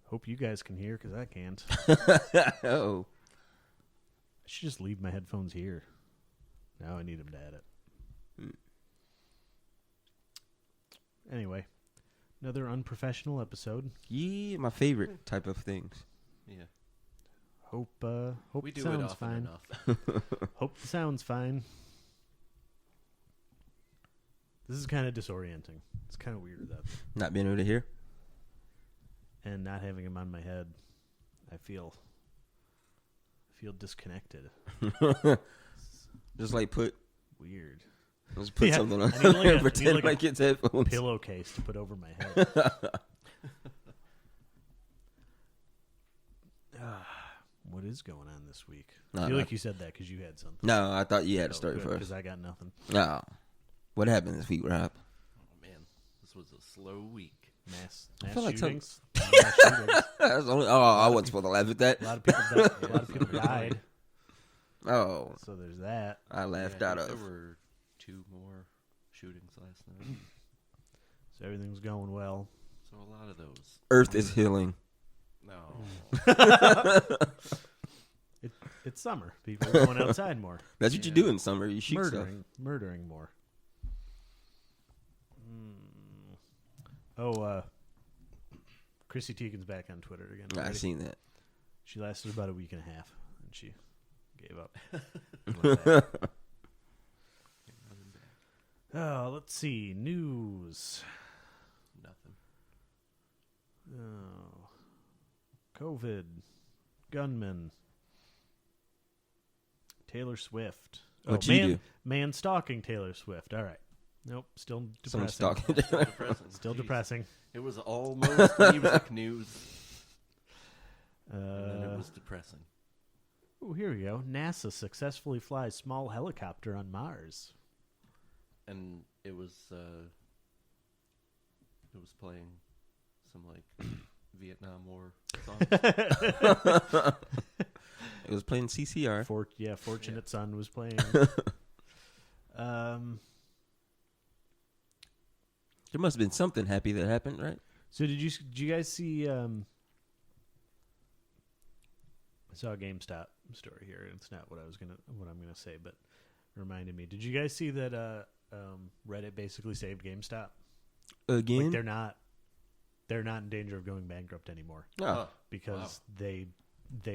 Hope you guys can hear because I can't. Oh. I should just leave my headphones here. Now I need them to edit. Anyway, another unprofessional episode. Yeah, my favorite type of things. Yeah. Hope We the do it sound's often fine. enough. Hope the sound's fine. This is kind of disorienting. It's kind of weird that. Not being able to hear? And not having them on my head, I feel disconnected. Just like Weird. Just put Yeah, something on I need like a- pretend like like it's headphones. Pillowcase to put over my head. What is going on this week? I feel like you said that because you had something. No, I thought you had to start first. Because I got nothing. No. What happened this week, Rob? Oh, man. This was a slow week. Mass feel like shootings. Mass shootings. I wasn't supposed to laugh at that. A lot of people died. A lot of people died. Oh, So there's that. I laughed Yeah, out of. There were 2 more shootings last night. So everything's going well. So a lot of those. Earth is healing. No. It's summer. People are going outside more. That's what you do in summer. You shoot stuff. Murdering more. Oh, Chrissy Teigen's back on Twitter again. I've seen that. She lasted about a week and a half, and she gave up. Oh, let's see. News. Nothing. Oh. COVID. Gunman. Taylor Swift. What'd she do? Man stalking Taylor Swift. All right. Nope. Still Someone depressing. stalking. Still depressing. Still Jeez. depressing. It was almost music news. And then it was depressing. Oh, here we go. NASA successfully flies small helicopter on Mars. And it was playing some like Vietnam War songs. It was playing CCR. Fortunate Son was playing. There must have been something happy that happened, right? So did you guys see? I saw a GameStop story here. It's not what I'm gonna say, but reminded me. Did you guys see that Reddit basically saved GameStop? Again? Like they're not in danger of going bankrupt anymore. Oh. Because they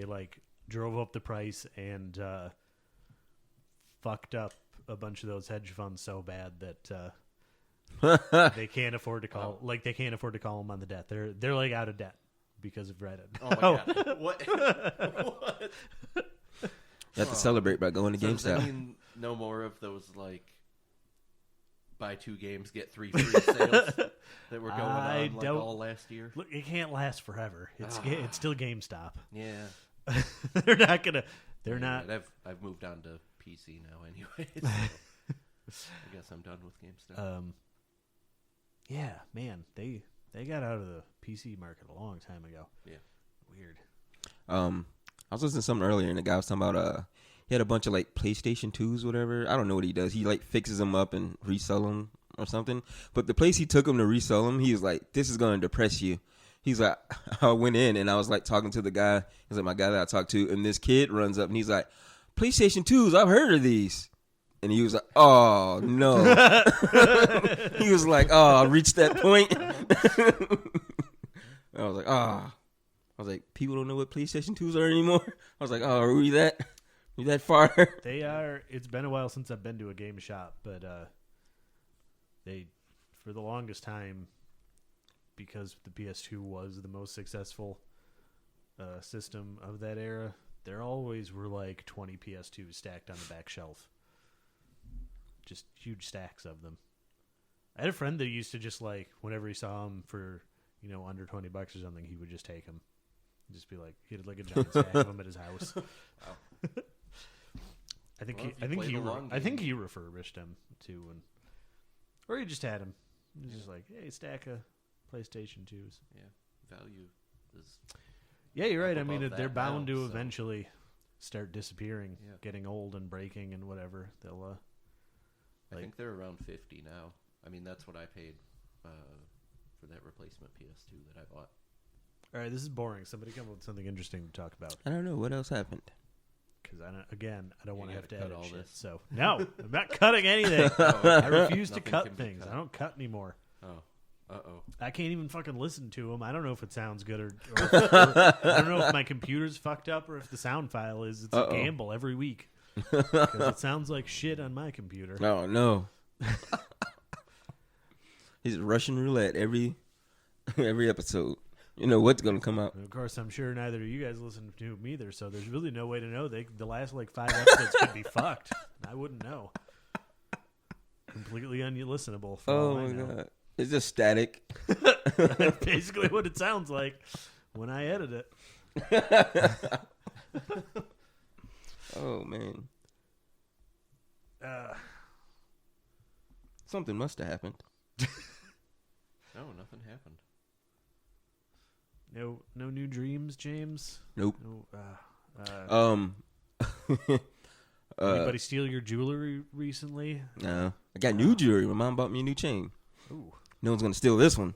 like drove up the price and fucked up a bunch of those hedge funds so bad that they can't afford to call they can't afford to call them on the debt. They're like out of debt because of Reddit. Oh my god! What? What? You have to celebrate by going to So GameStop. does that mean no more of those like buy 2 games get 3 free sales that were going on like all last year? Look, it can't last forever. It's still GameStop. Yeah. They're not gonna. They're not. I've moved on to PC now anyway. So I guess I'm done with GameStop. Yeah, man, they got out of the PC market a long time ago. Yeah. Weird. I was listening to something earlier, and the guy was talking about he had a bunch of like PlayStation 2s, whatever. I don't know what he does. He like fixes them up and resell them or something. But the place he took them to resell them, he was like, "This is going to depress you." He's like, I went in and I was like talking to the guy. He's like my guy that I talked to, and this kid runs up and he's like, "PlayStation 2s, I've heard of these." And he was like, "Oh no." He was like, "Oh, I reached that point." I was like, "Ah." I was like, "People don't know what PlayStation 2s are anymore." I was like, "Oh, are we that far?" They are. It's been a while since I've been to a game shop, but they, for the longest time, because the PS2 was the most successful system of that era, there always were like 20 PS2s stacked on the back shelf. Just huge stacks of them. I had a friend that used to just like, whenever he saw them for, under $20 or something, he would just take them. Just be like, he had like a giant stack of them at his house. Wow. I think Well, I think he refurbished them too, or he just had them. He was just like, hey, stack of PlayStation 2s. Yeah. Value is. Yeah, you're right. I above mean, that they're bound now, to so. eventually start disappearing, Yeah. getting old and breaking and whatever. They'll. I think they're around 50 now. I mean, that's what I paid for that replacement PS2 that I bought. All right, this is boring. Somebody come up with something interesting to talk about. I don't know what else happened. Because I don't want to have to cut edit all shit. this. So no, I'm not cutting anything. I refuse to cut things. I don't cut anymore. Oh. Uh-oh. I can't even fucking listen to them. I don't know if it sounds good or I don't know if my computer's fucked up or if the sound file is. It's a gamble every week. Because it sounds like shit on my computer. Oh, no. He's Russian roulette every episode. You know what's going to come out. And of course, I'm sure neither of you guys listen to them either, so there's really no way to know. The last, 5 episodes could be fucked. I wouldn't know. Completely unlistenable. For all I know. God. It's just static. That's basically what it sounds like when I edit it. Oh, man. Something must have happened. No, nothing happened. No new dreams, James? Nope. No, anybody steal your jewelry recently? No. I got new jewelry. My mom bought me a new chain. Ooh. No one's going to steal this one.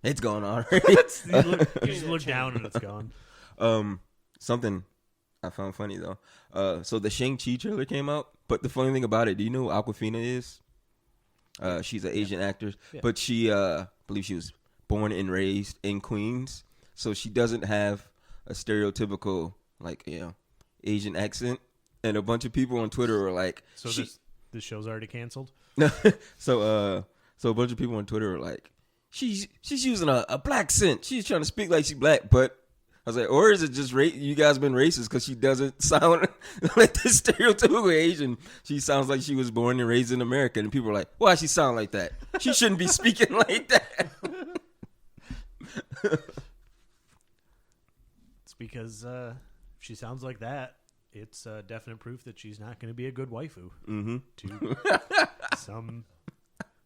It's gone already. You just look down and it's gone. Something I found funny, though. So the Shang-Chi trailer came out, but the funny thing about it, do you know who Aquafina is? She's an Asian actress, but she, I believe she was born and raised in Queens, so she doesn't have a stereotypical, Asian accent. And a bunch of people on Twitter were like... So this show's already canceled? So a bunch of people on Twitter were like, she's using a black accent. She's trying to speak like she's black, but I was like, or is it just you guys been racist because she doesn't sound like this stereotypical Asian? She sounds like she was born and raised in America, and people are like, why she sound like that? She shouldn't be speaking like that. It's because she sounds like that. It's definite proof that she's not going to be a good waifu to some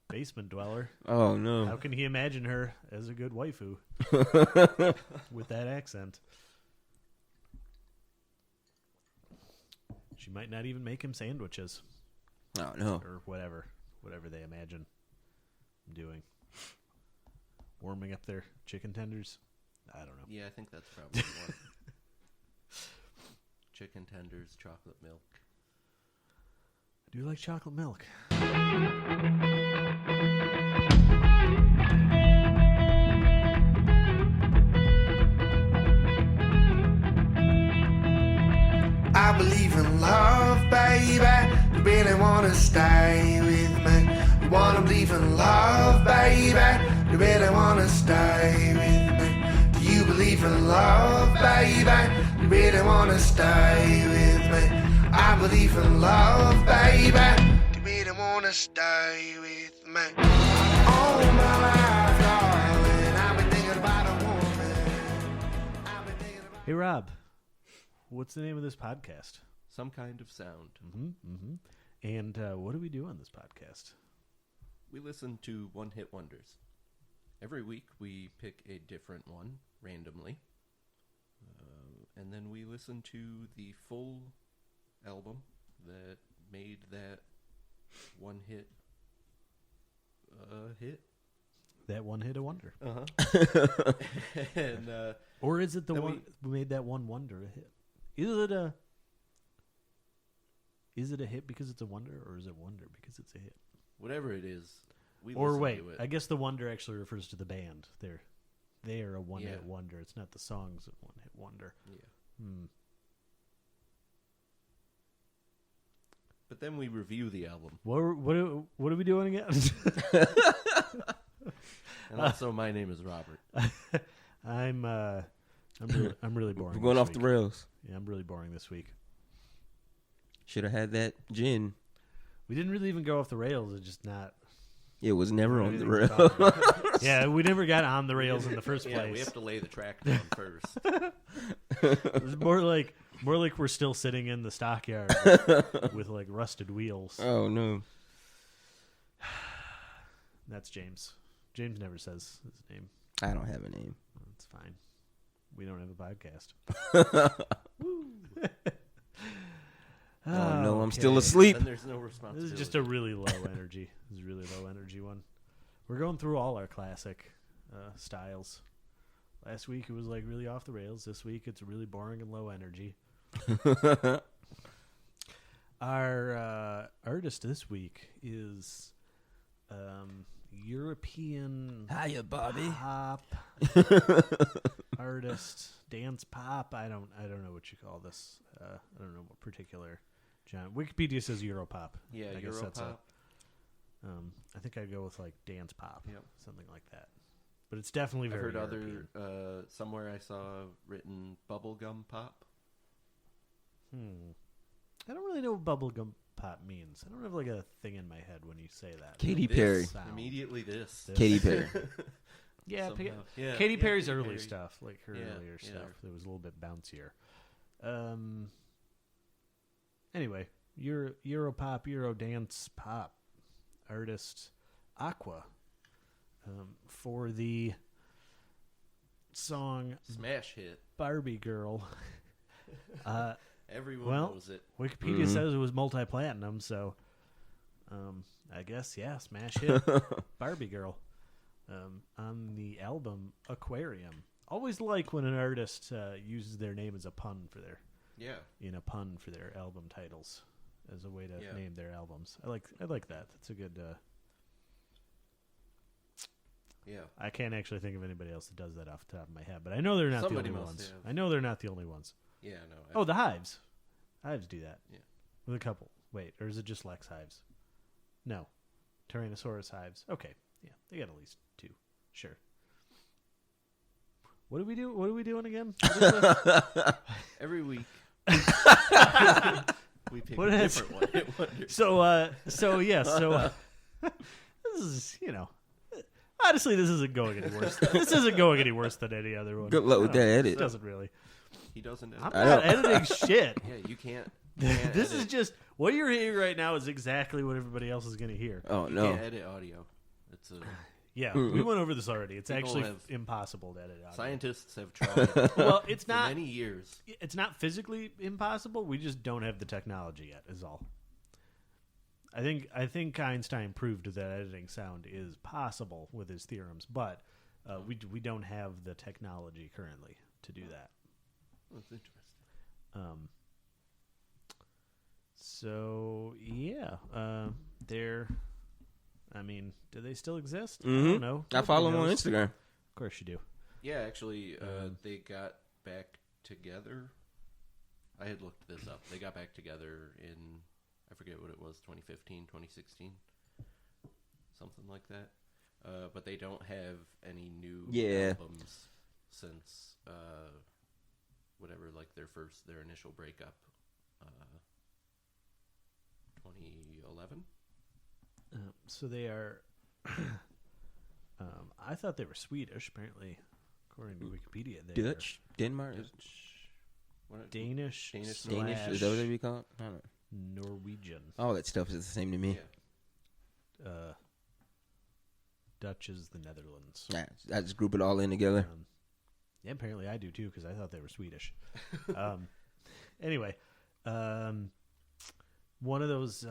basement dweller. Oh, no. How can he imagine her as a good waifu with that accent? She might not even make him sandwiches. Oh, no. Or whatever they imagine doing. Warming up their chicken tenders? I don't know. Yeah, I think that's probably one. Chicken tenders, chocolate milk. I do like chocolate milk. I believe in love, baby. You really wanna stay with me. You wanna believe in love, baby. You really wanna stay with me. Do you believe in love, baby? You really wanna stay with me. I believe in love, baby. You really wanna stay with me. All my life, darling, I've been thinking about a woman. I've been thinking about... Hey, Rob. What's the name of this podcast? Some kind of sound. And what do we do on this podcast? We listen to one-hit wonders. Every week we pick a different one randomly. And then we listen to the full album that made that one hit hit. That one hit a wonder. Uh-huh. And or is it the one who made that one wonder a hit? Is it a hit because it's a wonder, or is it wonder because it's a hit? whatever it is, we or listen wait, to it. I guess the wonder actually refers to the band. They are a one-hit wonder. It's not the songs of one-hit wonder. Yeah. But then we review the album. What are we doing again? And also, my name is Robert. I'm really boring. We're going this off week. the rails. Yeah, I'm really boring this week. Should have had that gin. We didn't really even go off the rails. It's just not. It was never on the rails. rails. Yeah, we never got on the rails in the first place. Yeah, we have to lay the track down first. It was more like we're still sitting in the stockyard with like rusted wheels. Oh no. That's James. James never says his name. I don't have a name. That's fine. We don't have a podcast. Oh no, I'm Okay. still asleep. Then there's no This responsibility. is just a really low energy. This is a really low energy one. We're going through all our classic styles. Last week it was like really off the rails. This week it's really boring and low energy. Our artist this week is European Hiya, Bobby. pop artist, dance pop. I don't know what you call this. I don't know what particular genre. Wikipedia says Europop. Yeah, I guess that's Europop. I think I'd go with like dance pop, Yep. something like that. But it's definitely I very heard European. other somewhere I saw written bubblegum pop. I don't really know what bubblegum pop means. I don't have like a thing in my head when you say that. Katy This, Perry. Sound. Immediately this. Katy Perry. Yeah, Somehow. Yeah, Katy yeah, Perry's Katy early Perry. stuff, like her Yeah, earlier yeah. stuff, that was a little bit bouncier. Anyway, Europop, Eurodance pop artist Aqua for the song Smash hit. Barbie Girl. Everyone Well, knows it. Wikipedia says it was multi-platinum, so I guess, yeah, smash hit Barbie Girl on the album Aquarium. Always like when an artist uses their name as a pun for their album titles as a way to Yeah. name their albums. I like that. That's a good. Yeah. I can't actually think of anybody else that does that off the top of my head, but I know they're not Somebody the only must ones. have. I know they're not the only ones. Yeah, no. Oh, the Hives. Hives do that. Yeah. With a couple. Wait, or is it just Lex Hives? No. Tyrannosaurus Hives. Okay. Yeah, they got at least two. Sure. What do we do? What are we doing again? What is this? Every week we pick What a is- different one. Hit wonder. So this is, honestly, this isn't going any worse. This isn't going any worse than any other one. Good luck with I don't that know. edit. It doesn't really. He doesn't. I'm I not know. editing shit. Yeah, you can't. You can't This edit. is just what you're hearing right now is exactly what everybody else is going to hear. Oh, You no. can't edit audio. It's a Yeah, we went over this already. It's People actually have- impossible to edit audio. scientists have tried Well, it's for not. many years. It's not physically impossible. We just don't have the technology yet. Is all. I think Einstein proved that editing sound is possible with his theorems, but we don't have the technology currently to do that. That's interesting. So yeah, they're. I mean, do they still exist? I Mhm. don't know. I follow Nobody him on knows. Instagram. Of course you do. Yeah, actually, they got back together. I had looked this up. They got back together in, I forget what it was, 2015, 2016, something like that. But they don't have any new Yeah. albums since whatever, like their initial breakup, 2011. So they are. I thought they were Swedish. Apparently, according to Wikipedia, they Dutch? Denmark? What- are Danish, Danish, Danish? slash Is that what they be called? I don't know. Norwegian. All that stuff is the same to me. Yeah. Dutch is the Netherlands. I just group it all in together. Yeah, apparently I do too because I thought they were Swedish. Anyway, one of those.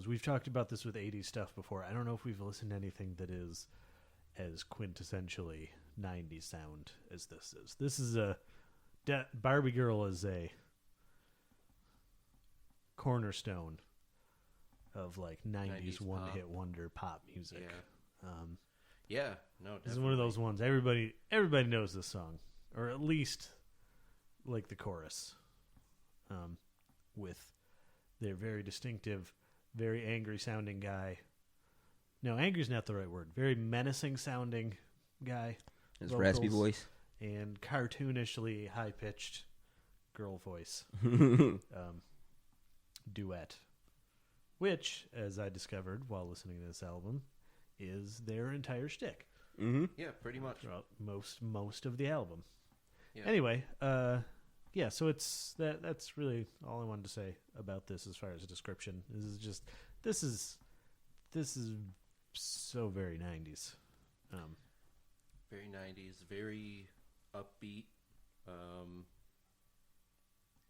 We've talked about this with 80s stuff before. I don't know if we've listened to anything that is as quintessentially 90s sound as this is. This is Barbie Girl is a cornerstone of like 90s 90s one-hit wonder pop music. Yeah. Yeah. No, This is one of those ones. Everybody knows this song, or at least like the chorus, with their very distinctive, very angry sounding guy. No, angry's not the right word. Very menacing sounding guy. His raspy vocals, voice. and cartoonishly high pitched girl voice duet, which, as I discovered while listening to this album, is their entire shtick Mm-hmm. Yeah, pretty much. throughout most of the album. Yeah. Anyway, yeah, so it's that's really all I wanted to say about this as far as a description. This is so very 90s. Very 90s, very upbeat.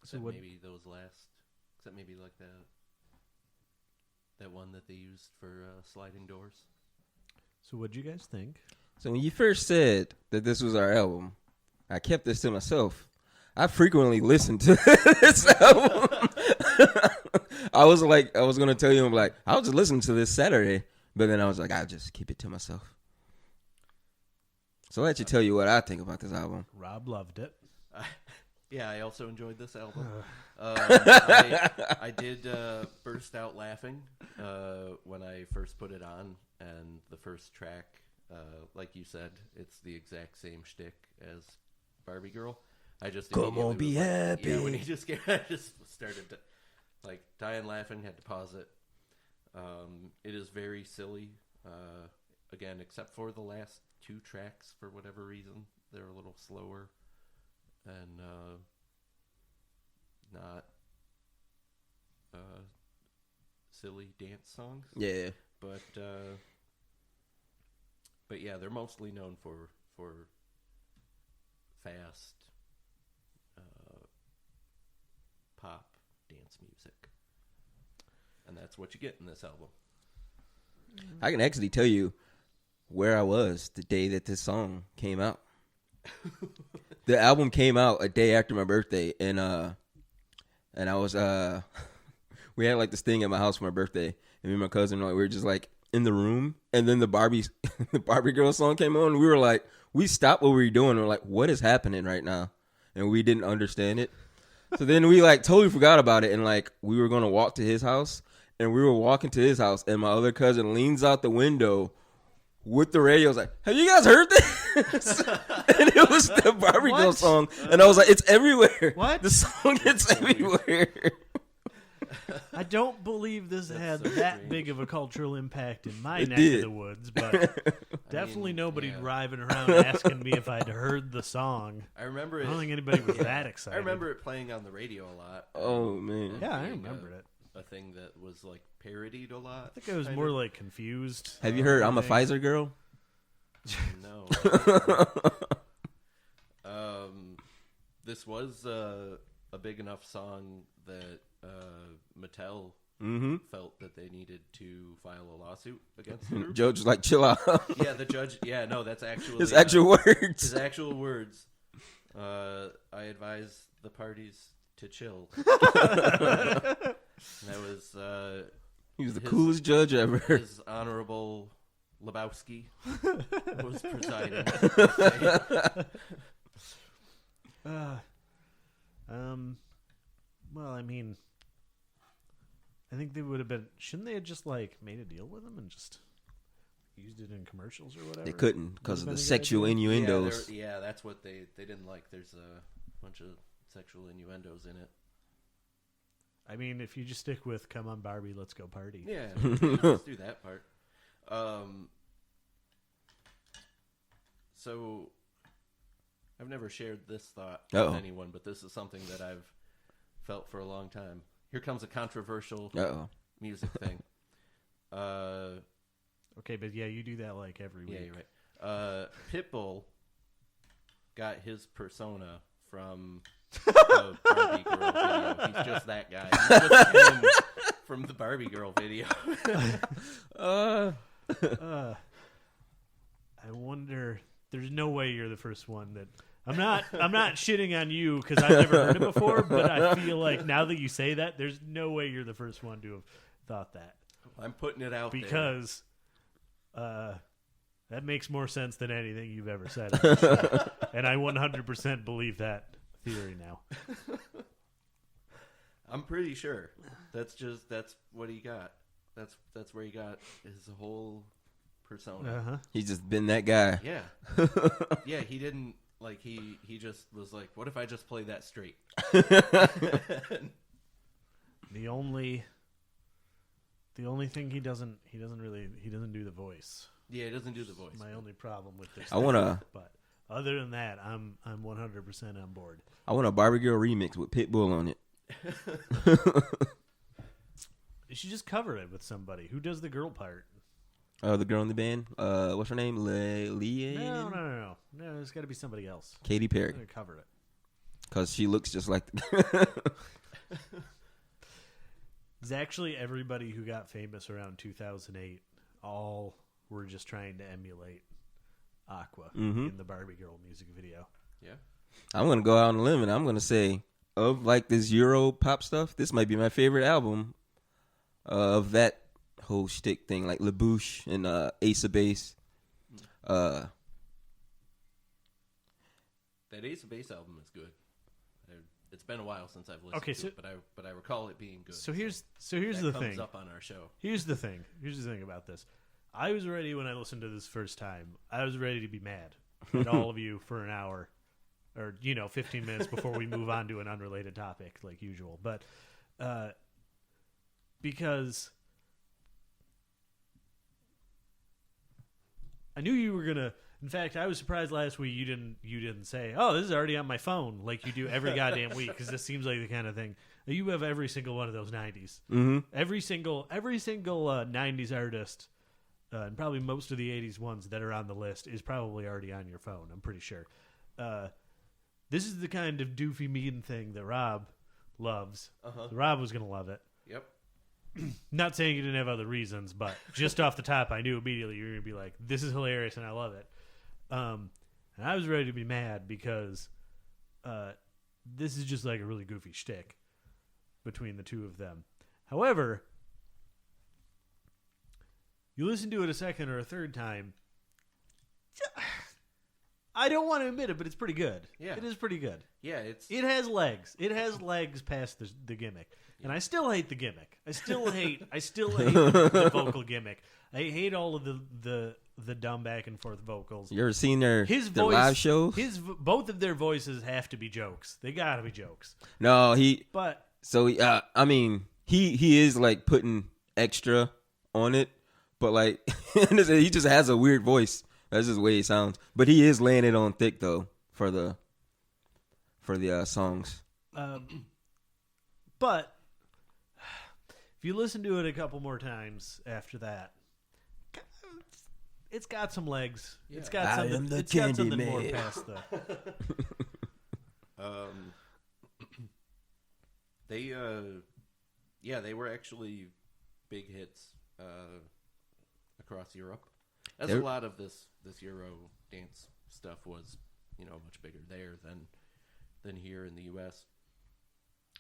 Except what- maybe those last, except maybe like that one that they used for sliding doors. So what'd you guys think? So when you first said that this was our album, I kept this to myself. I frequently listened to this album. I was going to tell you, I'm like, I was just listening to this Saturday, but then I was like, I'll just keep it to myself. So I'll let you tell you what I think about this album. Rob loved it. Yeah, I also enjoyed this album. I did burst out laughing when I first put it on, and the first track, like you said, it's the exact same shtick as Barbie Girl. I just Come on, be happy. Yeah, when he just came, I just started to dying laughing. Had to pause it. It is very silly. Again, except for the last 2 tracks, for whatever reason, they're a little slower and not silly dance songs. Yeah. But yeah, they're mostly known for fast pop dance music, and that's what you get in this album. I can actually tell you where I was the day that this song came out. The album came out a day after my birthday, and I was we had like this thing at my house for my birthday, and me and my cousin, we were just like in the room, and then the Barbie Girl song came on, and we were like, we stopped what we were doing, and we're like, what is happening right now? And we didn't understand it. So then we like totally forgot about it, and like we were gonna walk to his house, and we were walking to his house, and my other cousin leans out the window with the radio. I was like, have you guys heard this? And it was the Barbie Girl song, and I was like, it's everywhere. What? The song is everywhere. I don't believe this had so that strange. big of a cultural impact in my It neck did. of the woods, but definitely nobody yeah. driving around asking me if I'd heard the song. I remember I it. don't think anybody was that I excited. remember it playing on the radio a lot. Oh man. Yeah, I being remember it. A thing that was like parodied a lot. I think I was more like confused. Have you heard I'm a Thing. Pfizer Girl? No. This was a big enough song that Mattel Mm-hmm. felt that they needed to file a lawsuit against the group. Judge was like, chill out. Yeah, the judge. Yeah, no, that's actually His actual words. his actual words. I advise the parties to chill. That was He was the his- coolest judge ever. his Honorable Lebowski was presiding. Well, I mean, I think they would have been. Shouldn't they have just like made a deal with him and just used it in commercials or whatever? They couldn't because of Would've the been a good sexual idea. innuendos. Yeah, that's what they didn't like. There's a bunch of sexual innuendos in it. I mean, if you just stick with "Come on, Barbie, let's go party." Yeah, let's do that part. So I've never shared this thought Uh-oh. with anyone, but this is something that I've felt for a long time. Here comes a controversial Uh-oh. music thing. Okay, but yeah, you do that like every week. Yeah, you're right. Pitbull got his persona from the Barbie Girl video. He's just that guy. He's just him from the Barbie Girl video. I wonder. There's no way you're the first one that. I'm not shitting on you because I've never heard it before, but I feel like now that you say that, there's no way you're the first one to have thought that. I'm putting it out there. Because that makes more sense than anything you've ever said. on the show. And I 100% believe that theory now. I'm pretty sure. That's what he got. That's where he got his whole persona. Uh-huh. He's just been that guy. Yeah. Yeah, he didn't like he just was like, what if I just play that straight? The only thing he doesn't do the voice. Yeah, he doesn't do the voice. My only problem with this. I wanna- But other than that, I'm 100% on board. I want a Barbie Girl remix with Pitbull on it. You should just cover it with somebody. Who does the girl part? The girl in the band. What's her name? Leah? No. There's got to be somebody else. Katy Perry. I'm gonna cover it. Because she looks just like... It's actually everybody who got famous around 2008. All were just trying to emulate Aqua Mhm. in the Barbie Girl music video. Yeah. I'm gonna go out on a limb and I'm gonna say of like this Euro pop stuff, this might be my favorite album of that whole shtick thing, like La Bouche and Ace of Base. That Ace of Base album is good. It's been a while since I've listened to it, but I recall it being good. So here's that the comes thing. up on our show. Here's the thing about this. I was ready when I listened to this first time. I was ready to be mad at all of you for an hour, or 15 minutes before we move on to an unrelated topic like usual. But because I knew you were gonna. In fact, I was surprised last week you didn't say, "Oh, this is already on my phone," like you do every goddamn week, because this seems like the kind of thing you have every single one of those '90s. Mm-hmm. Every single '90s artist, and probably most of the '80s ones that are on the list is probably already on your phone. I'm pretty sure. This is the kind of doofy mean thing that Rob loves. Rob was gonna love it. Yep. Not saying you didn't have other reasons, but just off the top, I knew immediately you were gonna be like, "This is hilarious," and I love it. And I was ready to be mad because this is just like a really goofy shtick between the two of them. However, you listen to it a second or a third time, I don't want to admit it, but it's pretty good. Yeah. It is pretty good. Yeah, It has legs. It has legs past the gimmick. And I still hate the gimmick. I still hate the vocal gimmick. I hate all of the dumb back and forth vocals. You ever seen their His their voice, live shows? Both of their voices have to be jokes. They gotta be jokes. No, But I mean, he is like putting extra on it, but like he just has a weird voice. That's just the way he sounds. But he is laying it on thick though for the songs. But if you listen to it a couple more times after that, it's got some legs. Yeah. It's got I something. am the It's got candy something more man. past the. They were actually big hits across Europe. As They're- a lot of this Euro dance stuff was, much bigger there than here in the U.S.,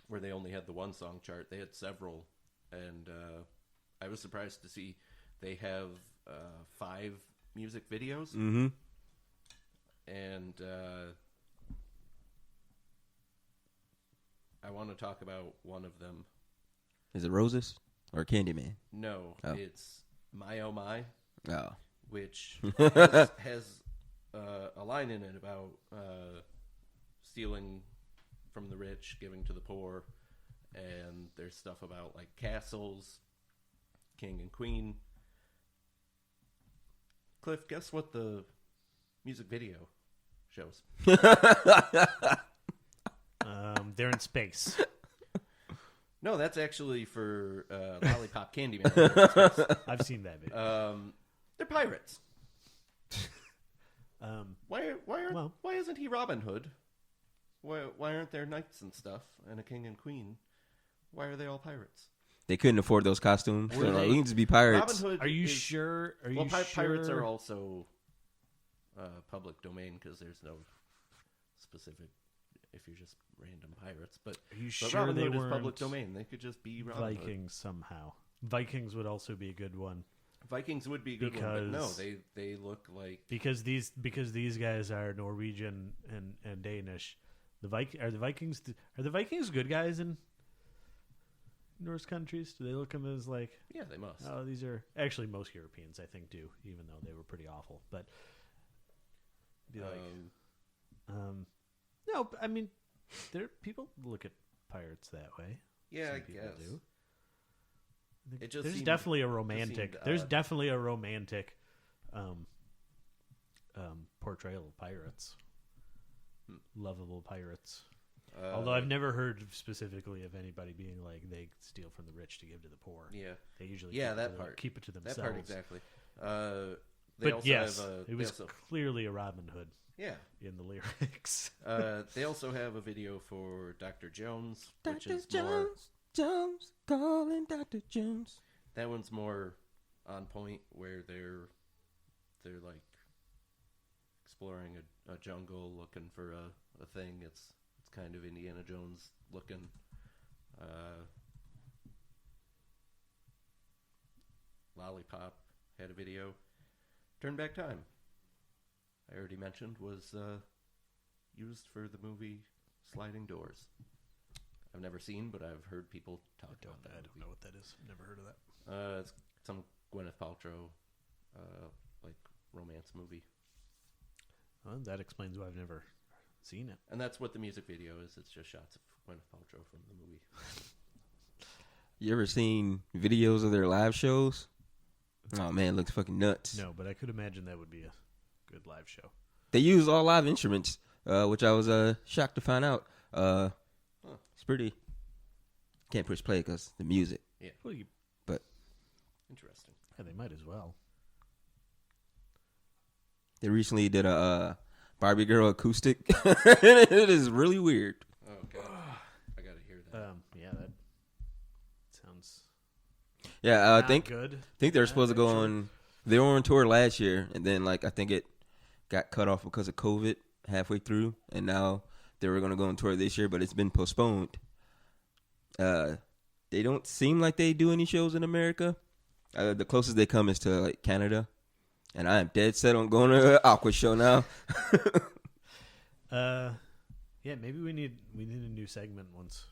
where they only had the one song chart. They had several, and I was surprised to see they have 5 music videos, Mm-hmm. and I want to talk about one of them. Is it Roses or Candyman? No, Oh. it's My Oh My, Oh. which has a line in it about stealing from the rich, giving to the poor, and there's stuff about like castles, king and queen. Cliff, guess what the music video shows? They're in space. No, that's actually for Lollipop Candyman. I've seen that video. They're pirates. Um, Why isn't he Robin Hood? Why aren't there knights and stuff and a king and queen? Why are they all pirates? They couldn't afford those costumes. Were They're like, they- we can just be pirates. Robin Hood. are you is- sure? Are Well, you sure? pirates are also public domain because there's no specific. If you're just random pirates, but Are you but sure Robin they Hood is weren't public domain. They could just be Robin Hood. Vikings somehow? Vikings would also be a good one Vikings would be a good one, but no, Because- they look like because these guys are Norwegian and Danish. Are the Vikings good guys in Norse countries? Do they look them as like? yeah, they must. Oh, these are actually most Europeans, I think, do, even though they were pretty awful. But be like, no, I mean, people look at pirates that way. yeah, Some I people guess. do. I think It just there's seemed- definitely a seemed romantic. odd. There's definitely a romantic portrayal of pirates, lovable pirates. Although I've never heard specifically of anybody being like they steal from the rich to give to the poor. yeah, They usually Yeah, keep it that to part. keep it to that themselves. part exactly. They But also yes, have a, it was they also, clearly a Robin Hood yeah. in the lyrics. They also have a video for Dr. Jones, which Dr. is more. Jones, calling Dr. Jones. That one's more on point, where they're like exploring a jungle, looking for a thing. It's kind of Indiana Jones looking. Lollipop had a video. Turn Back Time, I already mentioned, was used for the movie Sliding Doors. I've never seen, but I've heard people talk about that. I don't know what that is. Never heard of that. It's some Gwyneth Paltrow, like romance movie, Well, that explains why I've never seen it. and that's what the music video is. It's just shots of Gwyneth Paltrow from the movie. You ever seen videos of their live shows? Oh man, it looks fucking nuts. No, but I could imagine that would be a good live show. They use all live instruments, which I was shocked to find out. It's pretty. Can't push play because the music. Yeah, Well, interesting. yeah, they might as well. They recently did a Barbie Girl acoustic. It is really weird. Oh god, I gotta hear that. Yeah, that sounds Yeah, I not think good. they were supposed to go Sure. on. They were on tour last year, and then I think it got cut off because of COVID halfway through, and now they were going to go on tour this year, but it's been postponed. They don't seem like they do any shows in America. The closest they come is to Canada, and I am dead set on going to an Aqua show now. Yeah, maybe we need a new segment once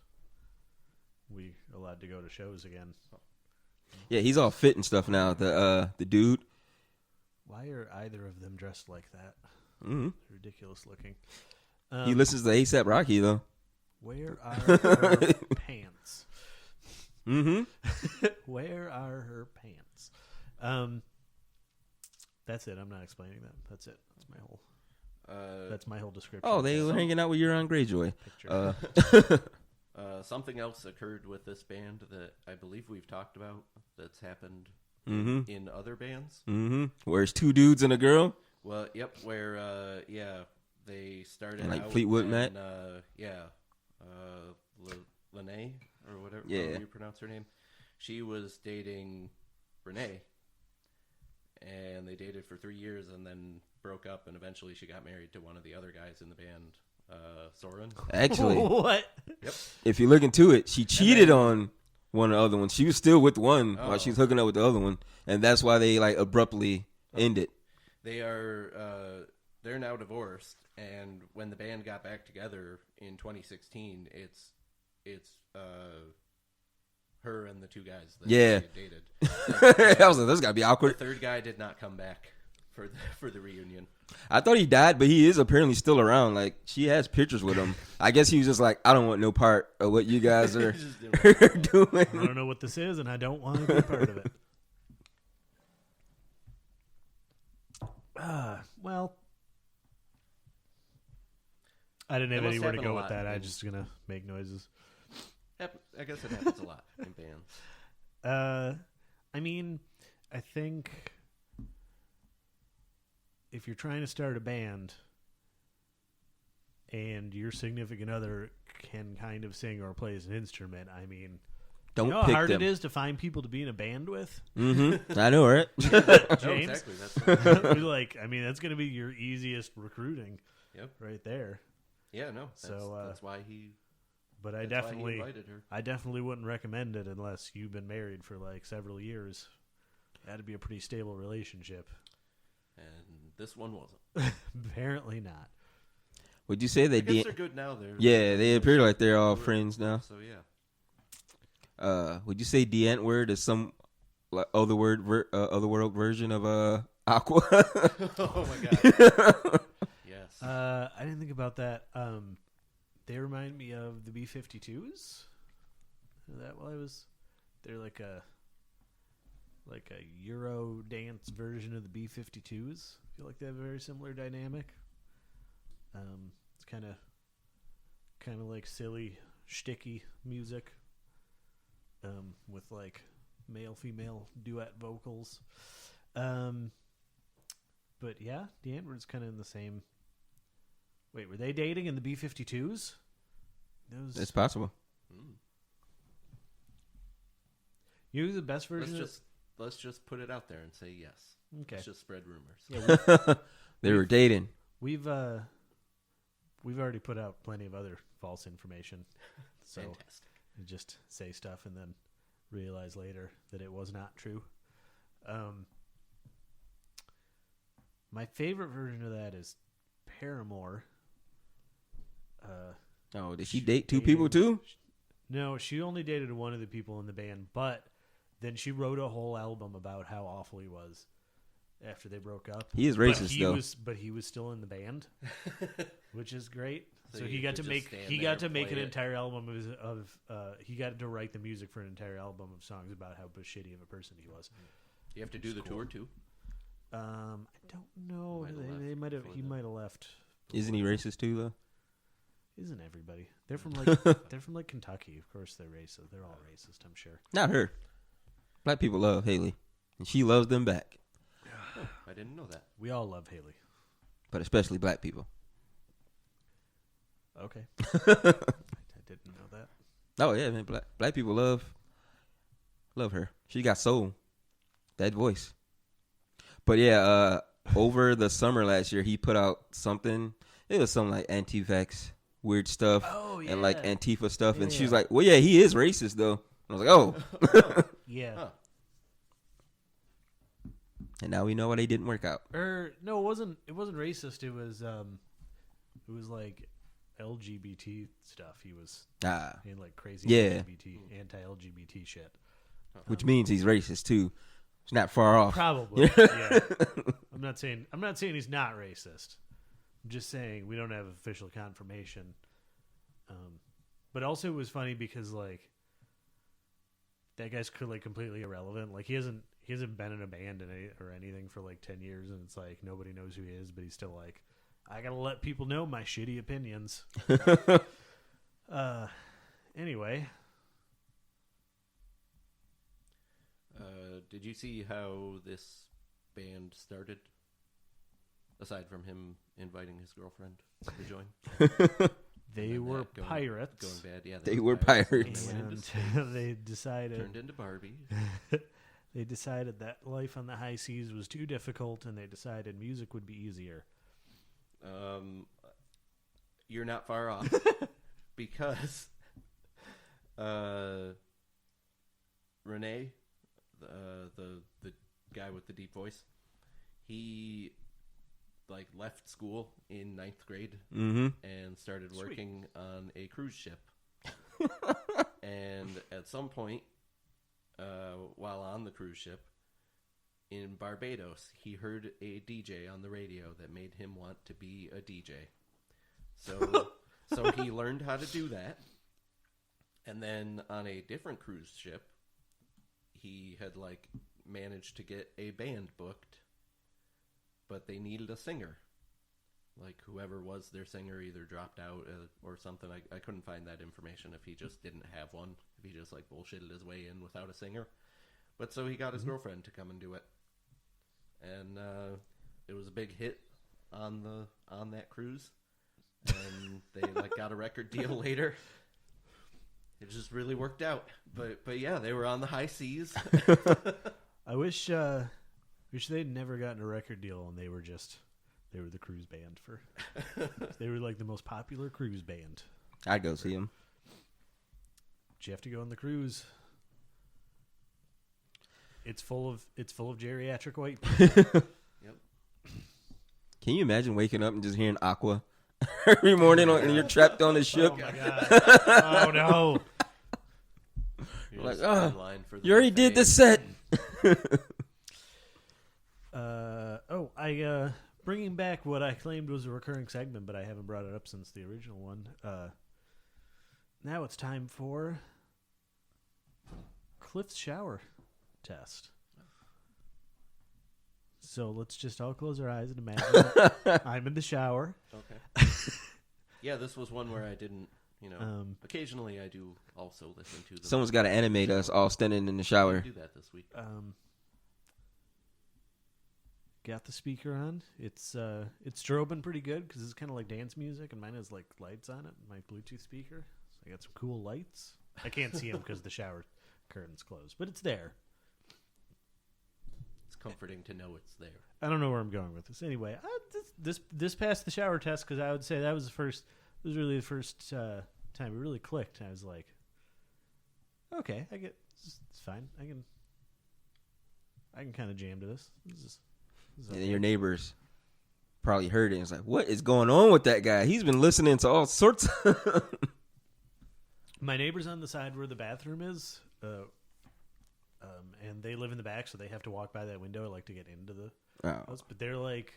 we allowed to go to shows again. Yeah, he's all fit and stuff now. The dude. Why are either of them dressed like that? Mm-hmm. Ridiculous looking. He listens to ASAP Rocky though. Where are her pants? Mm-hmm. Where are her pants? That's it. I'm not explaining that. That's it. That's my whole. That's my whole description. Oh, they were hanging out with Euron Greyjoy. Picture. Something else occurred with this band that I believe we've talked about that's happened Mm-hmm. in other bands. Mm-hmm. Where it's two dudes and a girl. Well, yep, where they started And, out Fleetwood and, Mac. Lene or whatever Yeah. however you pronounce her name. She was dating Renee, and they dated for 3 years, and then broke up, and eventually she got married to one of the other guys in the band, Soren. Actually, What? Yep. if you look into it, she cheated on one of the other ones. She was still with one while she was Oh. hooking up with the other one, and that's why they abruptly ended. They are they're now divorced, and when the band got back together in 2016, it's her and the two guys that Yeah. she had dated. I was like, "This gotta be The awkward." third guy did not come back for the reunion. I thought he died, but he is apparently still around. She has pictures with him. I guess he was just like, "I don't want no part of what you guys are He just didn't want to do it. I doing." don't know what this is, and I don't want to be part of it. Well, I didn't have That must anywhere to happen go a with lot that. I'm in- just gonna make noises. I guess it happens a lot in bands. I mean, I think if you're trying to start a band and your significant other can kind of sing or plays an instrument, I mean, Don't you know how pick hard them. it is to find people to be in a band with? Mm-hmm. I know, right? James? exactly. That's I mean, that's going to be your easiest recruiting Yep. right there. Yeah, no. That's, So, that's why he. But That's why he invited her. I definitely wouldn't recommend it unless you've been married for several years. That'd be a pretty stable relationship. And this one wasn't. Apparently not. Would you say I they guess did? they're good now. They appear like they're all We're- friends now. So yeah. Would you say the Antword is some otherworld version of Aqua? Oh my god. Yes. I didn't think about that. They remind me of the B-52s. That while I was, they're like a Euro dance version of the B-52s. I feel like they have a very similar dynamic. It's kind of like silly, shticky music, with male-female duet vocals. But yeah, the Antwoord's kind of in the same. Wait, were they dating in the B-52s? It's possible. You know who the best version. Let's just put it out there and say yes. Okay. Let's just spread rumors. Yeah, They were dating. we've already put out plenty of other false information. So Fantastic. you just say stuff and then realize later that it was not true. My favorite version of that is Paramore. Oh, did she date two people too? No, she only dated one of the people in the band, but then she wrote a whole album about how awful he was after they broke up. He is racist, though. But he was still in the band, which is great. So he you got could to just make stand there and an play it. entire album he got to write the music for an entire album of songs about how shitty of a person he was. You have to do the tour too. I don't know. He might have left. Isn't he racist too, though? Isn't everybody? They're from like Kentucky. Of course they're racist. They're all racist, I'm sure. Not her. Black people love Haley, and she loves them back. Oh, I didn't know that. We all love Haley. But especially black people. Okay. I didn't know that. Oh yeah, man. Black people love her. She got soul. That voice. But yeah, over the summer last year, he put out something. It was something like anti-vax, weird stuff, and like Antifa stuff. And she was like, "Well, yeah, he is racist, though." And I was like, "Oh, Yeah. Huh. And now we know why they didn't work out. No, it wasn't. It wasn't racist. It was like LGBT stuff. He was in like crazy LGBT, anti-LGBT shit. Which means he's racist too. It's not far off. Probably. Yeah. I'm not saying he's not racist. I'm just saying we don't have official confirmation. But also it was funny because like that guy's like completely irrelevant. Like he hasn't been in a band or anything for like 10 years, and it's like nobody knows who he is, but he's still like, I gotta let people know my shitty opinions. Anyway. Did you see how this band started? Aside from him inviting his girlfriend to join, They were pirates. Going bad, yeah. They were pirates. And they decided turned into Barbie. They decided that life on the high seas was too difficult, and they decided music would be easier. You're not far off because Renee, the guy with the deep voice, he like left school in 9th grade and started working on a cruise ship. And at some point, while on the cruise ship in Barbados, he heard a DJ on the radio that made him want to be a DJ. So he learned how to do that. And then on a different cruise ship, he had like managed to get a band booked, but they needed a singer. Like whoever was their singer either dropped out or something. I couldn't find that information if he just didn't have one. If he just like bullshitted his way in without a singer. But so he got his girlfriend to come and do it. And it was a big hit on that cruise. And they like got a record deal later. It just really worked out. But yeah, they were on the high seas. I wish they'd never gotten a record deal and they were the cruise band for. They were like the most popular cruise band. I'd go see him. But you have to go on the cruise. It's full of geriatric white people. Yep. Can you imagine waking up and just hearing Aqua every morning and you're trapped on the ship? Oh my god! Oh no! You're Like, just in line for the you already did the buffet. set. I bringing back what I claimed was a recurring segment, but I haven't brought it up since the original one. Now it's time for Cliff's shower test. So let's just all close our eyes and imagine that I'm in the shower. Okay. Yeah, this was one where I didn't, occasionally I do also listen to the... Someone's got to animate us all standing in the shower. do that this week. Got the speaker on. It's strobing pretty good because it's kind of like dance music, and mine has like lights on it. My Bluetooth speaker. So I got some cool lights. I can't see them because the shower curtain's closed, but it's there. It's comforting to know it's there. I don't know where I'm going with this. Anyway, this passed the shower test because I would say that was the first. It was really the first time it really clicked. I was like, okay, it's fine. I can kind of jam to this. This is And okay. your neighbors probably heard it and was like, what is going on with that guy? He's been listening to all sorts of... My neighbor's on the side where the bathroom is, and they live in the back, so they have to walk by that window like to get into the house. But they're like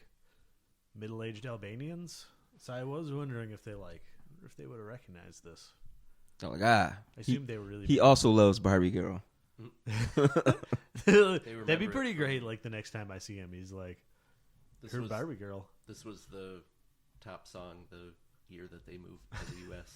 middle-aged Albanians, so I was wondering if they would have recognized this. Oh, like, I assumed they were really. He also loves Barbie Girl. That'd be pretty great. Like the next time I see him, he's like, "Her Barbie Girl." This was the top song the year that they moved to the U.S.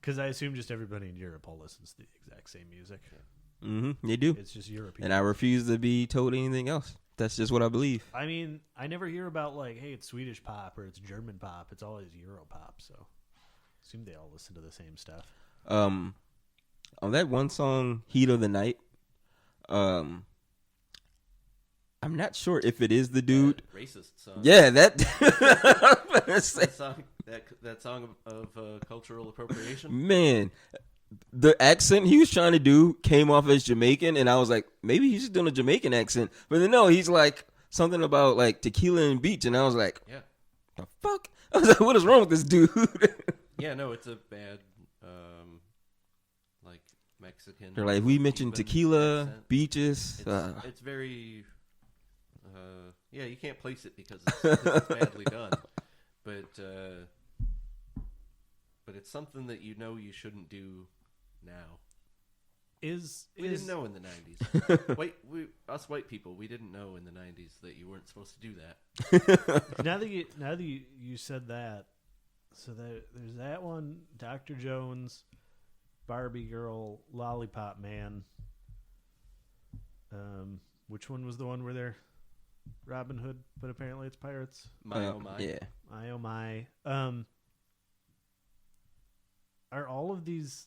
Because I assume just everybody in Europe all listens to the exact same music. Yeah. Mm-hmm. They do. It's just European. And I refuse to be told anything else. That's just what I believe. I mean, I never hear about like, hey, it's Swedish pop or it's German pop. It's always Euro pop. So I assume they all listen to the same stuff. On that one song, Heat of the Night, I'm not sure if it is the dude. Racist song. Yeah, that. that song of cultural appropriation. Man, the accent he was trying to do came off as Jamaican, and I was like, maybe he's just doing a Jamaican accent. But then no, he's like something about like tequila and beach, and I was like, Yeah. the fuck? I was like, what is wrong with this dude? Yeah, no, it's a bad, like Mexican. They're like, we mentioned Cuban tequila, accent. beaches. It's very, yeah, you can't place it because it's badly done, but it's something that you know you shouldn't do now. We didn't know in the 90s. Us white people, we didn't know in the 90s that you weren't supposed to do that. now that you said that, so there's that one, Dr. Jones, Barbie Girl, Lollipop Man. Which one was the one where they're Robin Hood, but apparently it's pirates? My oh my. Yeah. My oh my. Are all of these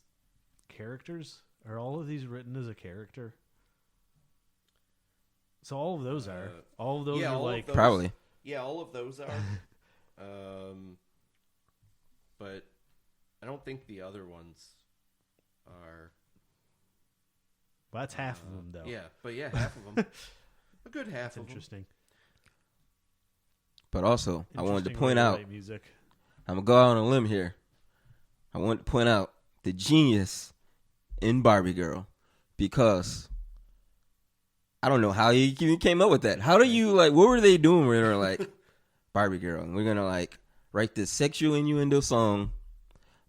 characters? Are all of these written as a character? So all of those are. All of those yeah, are all like of those, Probably. Yeah, all of those are. But I don't think the other ones are. Well, that's half of them, though. Yeah, but yeah, half of them. A good half That's of them. interesting. But also, I wanted to Interesting point way to out, write music. I'm going to go out on a limb here. I want to point out the genius in Barbie Girl, because I don't know how you came up with that. How do you, like, what were they doing where they're like, Barbie Girl, and we're going to, like, write this sexual innuendo song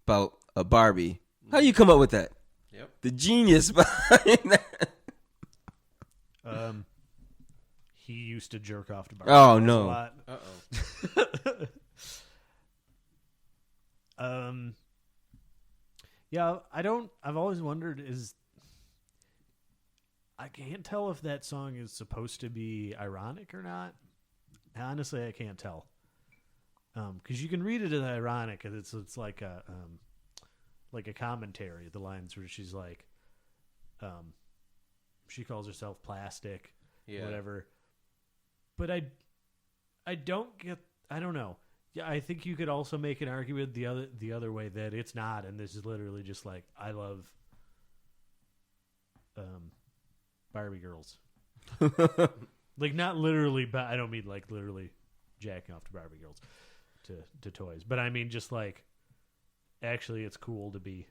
about a Barbie. How do you come up with that? Yep. The genius behind that. He used to jerk off to Barbie Oh, Girls no. a lot. Yeah, I've always wondered I can't tell if that song is supposed to be ironic or not. Honestly, I can't tell. Because you can read it as ironic, and it's like a commentary. The lines where she's like, she calls herself plastic, whatever. But I don't get. I don't know. Yeah, I think you could also make an argument the other way that it's not, and this is literally just like, I love Barbie girls. Like, not literally, but I don't mean like literally jacking off to Barbie girls to toys, but I mean just like, actually it's cool to be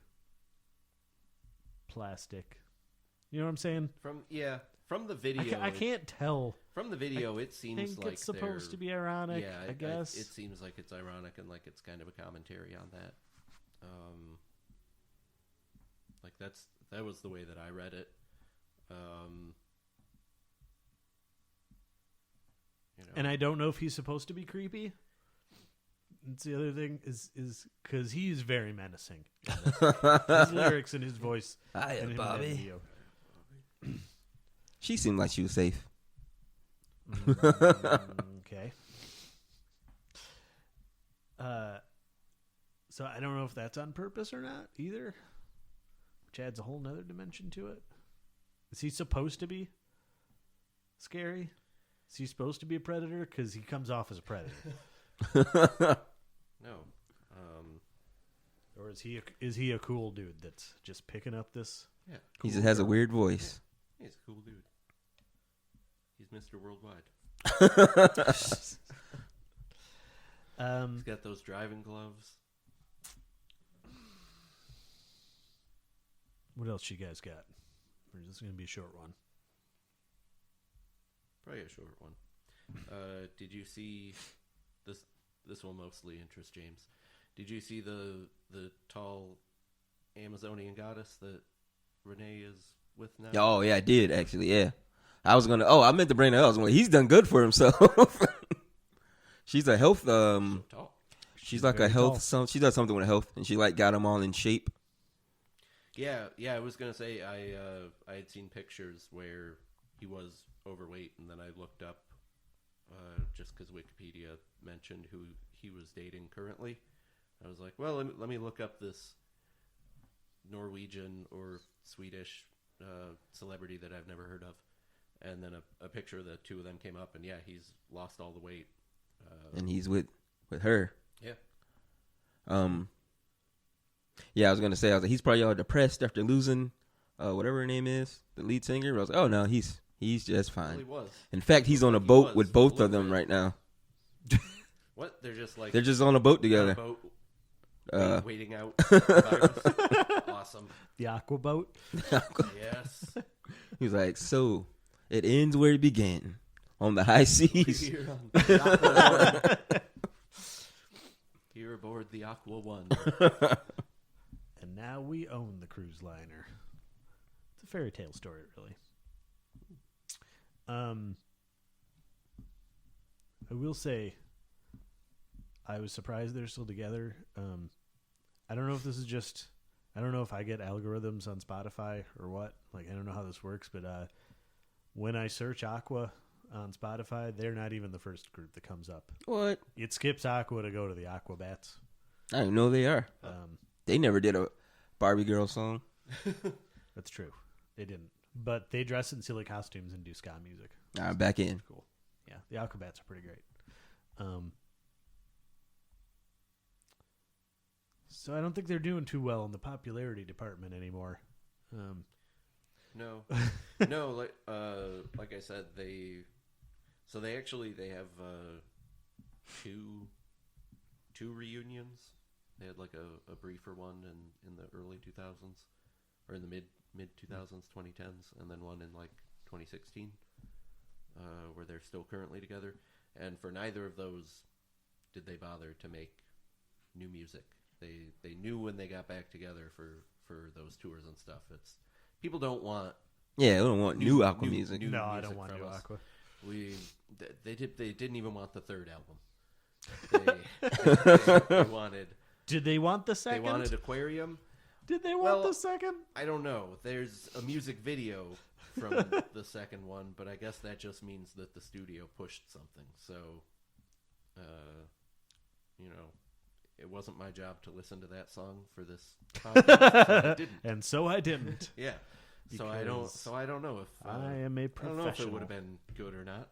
plastic. You know what I'm saying? From the video, I can't tell. From the video, it seems think like it's supposed to be ironic. Yeah, I guess it seems like it's ironic and like it's kind of a commentary on that. Like that was the way that I read it. And I don't know if he's supposed to be creepy. That's the other thing is because he's very menacing. His lyrics and his voice. Hiya, and him in that Bobby. video. She seemed like she was safe. Okay. So I don't know if that's on purpose or not either, which adds a whole nother dimension to it. Is he supposed to be scary? Is he supposed to be a predator? Because he comes off as a predator. No. Or is he a cool dude that's just picking up this? Yeah. He just has a weird voice. Yeah, he's a cool dude. He's Mr. Worldwide. He's got those driving gloves. What else you guys got? Or is this going to be a short one? Probably a short one. Did you see this? This will mostly interest James. Did you see the tall Amazonian goddess that Renee is with now? Oh yeah, I did actually. Yeah, I was gonna. Oh, I meant to bring that up. I was like, he's done good for himself. She's a health. So tall. She's like a health. She does something with health, and she like got him all in shape. Yeah. I was gonna say I had seen pictures where he was overweight, and then I looked up just because Wikipedia mentioned who he was dating currently. I was like, well, let me look up this Norwegian or Swedish celebrity that I've never heard of, and then a picture of the two of them came up, and yeah, he's lost all the weight, and he's with her. Yeah. Yeah, I was gonna say, I was like, he's probably all depressed after losing whatever her name is, the lead singer. But I was like, oh no, he's just fine. Well, he was. In fact, he's on a boat with both of them right now. What? They're just like they're just on a boat together. Waiting out. Awesome. The Aqua boat? Yes. He was like, so it ends where it began, on the high seas. Here on the Aqua One. Here aboard the Aqua One. And now we own the cruise liner. It's a fairy tale story, really. I will say, I was surprised they're still together. I don't know if this is just, I don't know if I get algorithms on Spotify or what. Like, I don't know how this works, but when I search Aqua on Spotify, they're not even the first group that comes up. What? It skips Aqua to go to the Aquabats. I didn't know they are. They never did a Barbie Girl song. That's true. They didn't. But they dress in silly costumes and do ska music. All right, back in. Cool. Yeah, the Aquabats are pretty great. So I don't think they're doing too well in the popularity department anymore. No, like I said, they have two reunions. They had like a briefer one in the early 2000s, or in the mid 2000s, 2010s, and then one in like 2016, where they're still currently together. And for neither of those did they bother to make new music. They knew when they got back together for those tours and stuff. It's people don't want. Yeah, they don't want new Aqua music. No, I don't want new Aqua. They didn't even want the third album. They wanted. Did they want the second? They wanted Aquarium. Did they want the second? I don't know. There's a music video from the second one, but I guess that just means that the studio pushed something. So, it wasn't my job to listen to that song for this podcast, so I didn't. And so I didn't. Yeah. So I don't know if I am a professional. I don't know if it would have been good or not.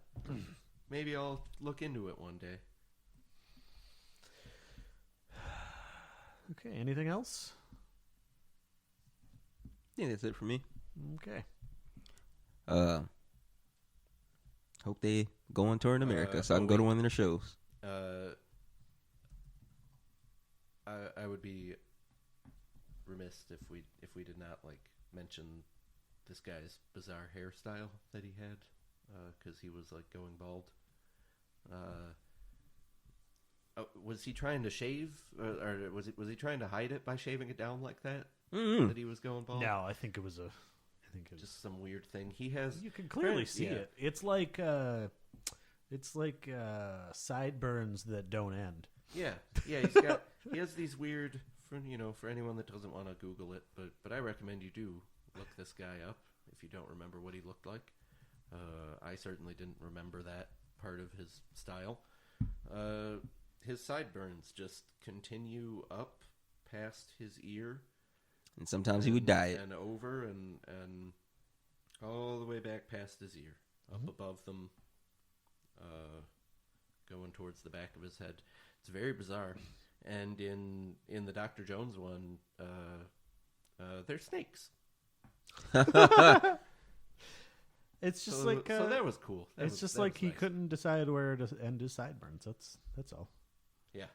Maybe I'll look into it one day. Okay. Anything else? Yeah, that's it for me. Okay. Hope they go on tour in America so I can go to one of their shows. I would be remiss if we did not mention this guy's bizarre hairstyle that he had, because he was going bald. Was he trying to shave, or was he trying to hide it by shaving it down like that? Mm-hmm. That he was going bald? No, I think it was just some weird thing. He has. You can clearly see it. It's like sideburns that don't end. Yeah. He has these weird. For anyone that doesn't want to Google it, but I recommend you do look this guy up if you don't remember what he looked like. I certainly didn't remember that part of his style. His sideburns just continue up past his ear, and sometimes he would dye it and over, and All the way back past his ear, up above them, going towards the back of his head. It's very bizarre. And in the Dr. Jones one, they're snakes. It's just so that was cool. It's just like he couldn't decide where to end his sideburns. That's all. Yeah.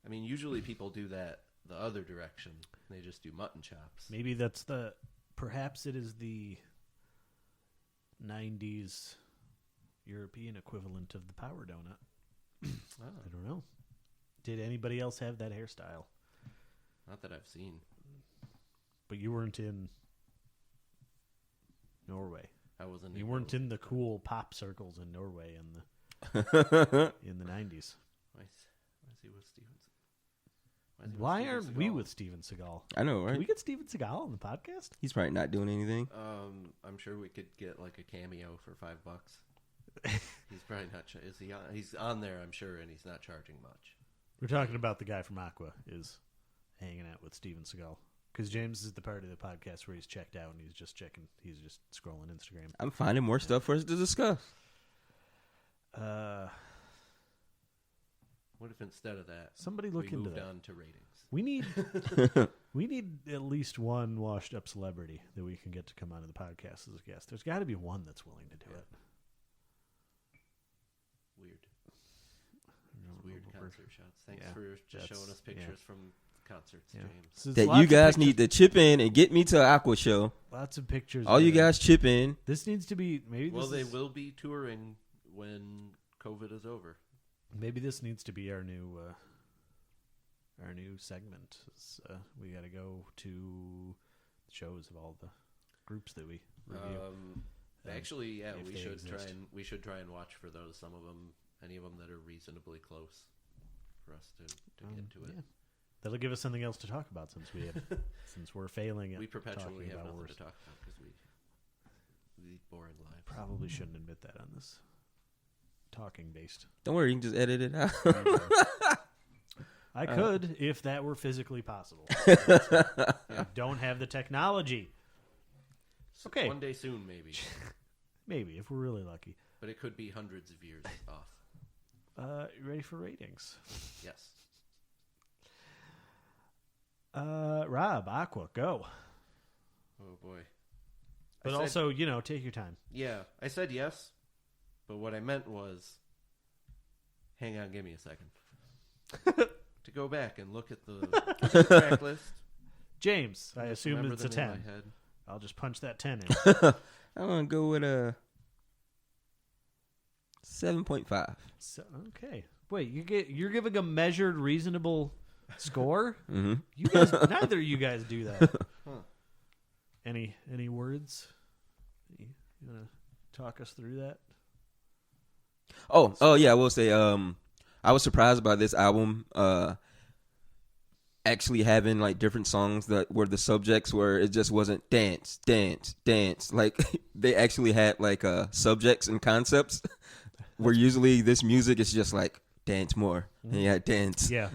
I mean, usually people do that the other direction. They just do mutton chops. Maybe perhaps it is the 90s European equivalent of the power donut. I don't know. Did anybody else have that hairstyle? Not that I've seen. But you weren't in Norway. I wasn't. You weren't in the cool pop circles in Norway in the 90s. Why is he with Steven? Why aren't we with Steven Seagal? I know, right? Can we get Steven Seagal on the podcast? He's probably not doing anything. I'm sure we could get like a cameo for $5. He's probably not. Is he on? He's on there, I'm sure, and he's not charging much. We're talking about the guy from Aqua is hanging out with Steven Seagal. Because James is the part of the podcast where he's checked out and he's just scrolling Instagram. I'm finding more stuff for us to discuss. What if instead of that, somebody look we into moved that? on to ratings? We need at least one washed up celebrity that we can get to come onto the podcast as a guest. There's got to be one that's willing to do it. Weird. Weird concert shots. Thanks for just showing us pictures from concerts, James. So that you guys need to chip in and get me to an Aqua show. Lots of pictures. All you guys chip in. This needs to be maybe. Well, they will be touring when COVID is over. Maybe this needs to be our new segment. We got to go to shows of all the groups that we review. Actually, yeah, we should exist. try and watch for those. Some of them, any of them that are reasonably close for us to get to it. Yeah. That'll give us something else to talk about since we're failing at we perpetually have about nothing worse. to talk about because we lead boring lives. Probably shouldn't admit that on this talking based. Don't worry, you can just edit it out. I could if that were physically possible. I don't have the technology. Okay. One day soon, maybe. Maybe, if we're really lucky. But it could be hundreds of years off. You ready for ratings? Yes. Rob, Aqua, go. Oh, boy. But also, take your time. Yeah, I said yes, but what I meant was, hang on, give me a second. To go back and look at the track list. James, I assume it's a 10. Head. I'll just punch that 10 in. I'm going to go with a 7.5. So, okay. Wait, you're giving a measured, reasonable score? Mm-hmm. You guys, neither of you guys do that. Huh. Any words? You want to talk us through that? Oh yeah, I will say I was surprised by this album actually having like different songs that were the subjects where it just wasn't dance, dance, dance. Like they actually had like subjects and concepts where usually this music is just like dance more. And yeah, dance. Yeah.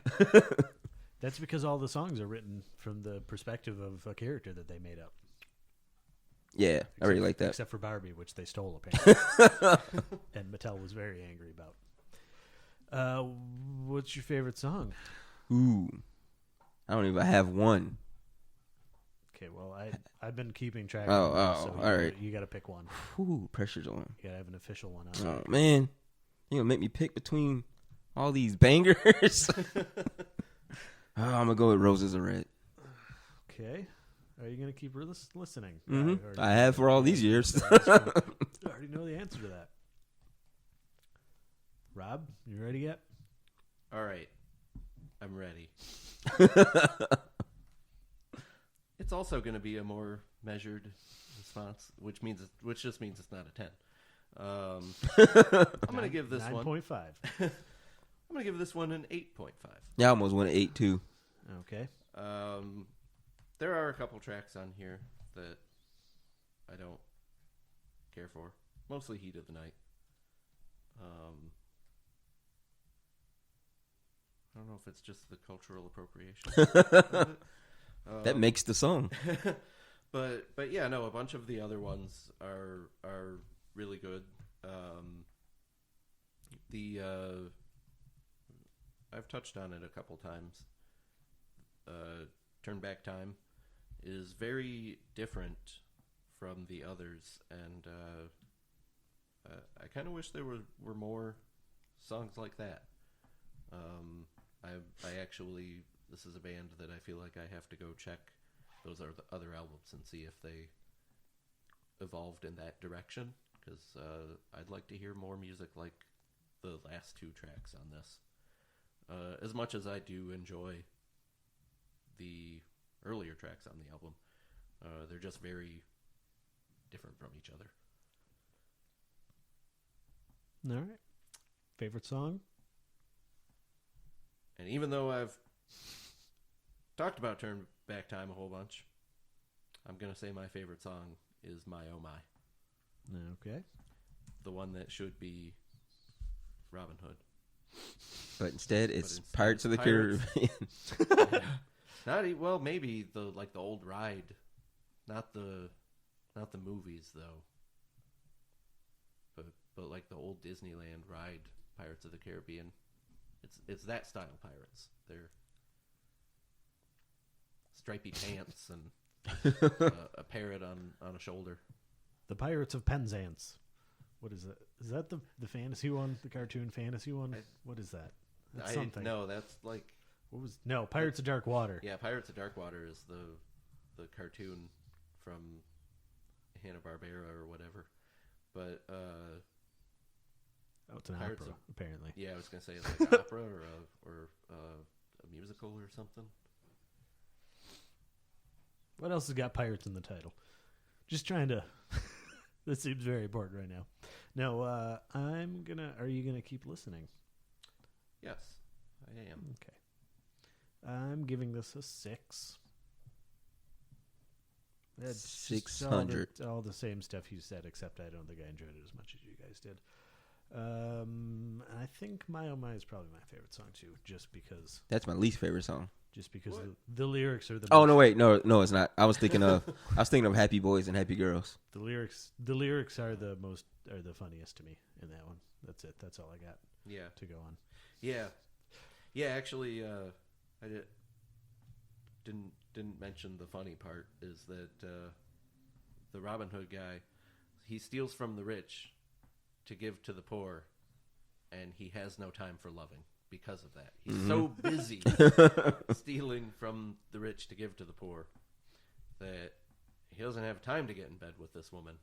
That's because all the songs are written from the perspective of a character that they made up. Yeah, I really like that. Except for Barbie, which they stole apparently. And Mattel was very angry about. What's your favorite song? Ooh. I don't even have one. Okay, well, I've been keeping track. Oh, so all right. You got to pick one. Ooh, pressure's on. You got to have an official one on. Oh man, you gonna make me pick between all these bangers? I'm gonna go with Roses Are Red. Okay. Are you going to keep listening? Mm-hmm. I have for all these years. I already know the answer to that. Rob, you ready yet? All right. I'm ready. It's also going to be a more measured response, which just means it's not a 10. I'm going to give this 9.5. I'm going to give this one an 8.5. Yeah, I almost went 8 too. Okay. There are a couple tracks on here that I don't care for. Mostly Heat of the Night. I don't know if it's just the cultural appropriation. That makes the song. But yeah, no, a bunch of the other ones are really good. I've touched on it a couple times. Turn Back Time is very different from the others, and I kind of wish there were more songs like that. I actually, this is a band that I feel like I have to go check those are the other albums and see if they evolved in that direction, because I'd like to hear more music like the last two tracks on this. As much as I do enjoy the earlier tracks on the album, they're just very different from each other. All right. Favorite song? And even though I've talked about Turn Back Time a whole bunch, I'm going to say my favorite song is My Oh My. Okay. The one that should be Robin Hood. But instead, it's instead Pirates of the Pirates. Caribbean. Well, maybe the old ride, not the movies though. But like the old Disneyland ride, Pirates of the Caribbean. It's that style pirates. They're stripy pants and a parrot on a shoulder. The Pirates of Penzance. What is that? Is that the fantasy one? The cartoon fantasy one? What is that? That's something. No, that's like... What was... No, Pirates of Dark Water. Yeah, Pirates of Dark Water is the cartoon from Hanna-Barbera or whatever. But... Oh, it's an Pirates opera, apparently. Yeah, I was going to say it's like an opera or a musical or something. What else has got pirates in the title? Just trying to... This seems very important right now. No, Are you gonna keep listening? Yes, I am. Okay. I'm giving this a 6. That's 600. All the same stuff you said, except I don't think I enjoyed it as much as you guys did. I think My Oh My is probably my favorite song too, just because. That's my least favorite song. Just because the lyrics are the. Oh, no, wait, no, it's not. I was thinking of Happy Boys and Happy Girls. The lyrics are the funniest to me in that one. That's it. That's all I got. Yeah. To go on. Yeah. Actually, I didn't mention the funny part is that the Robin Hood guy, he steals from the rich to give to the poor, and he has no time for loving. Because of that, he's so busy stealing from the rich to give to the poor that he doesn't have time to get in bed with this woman.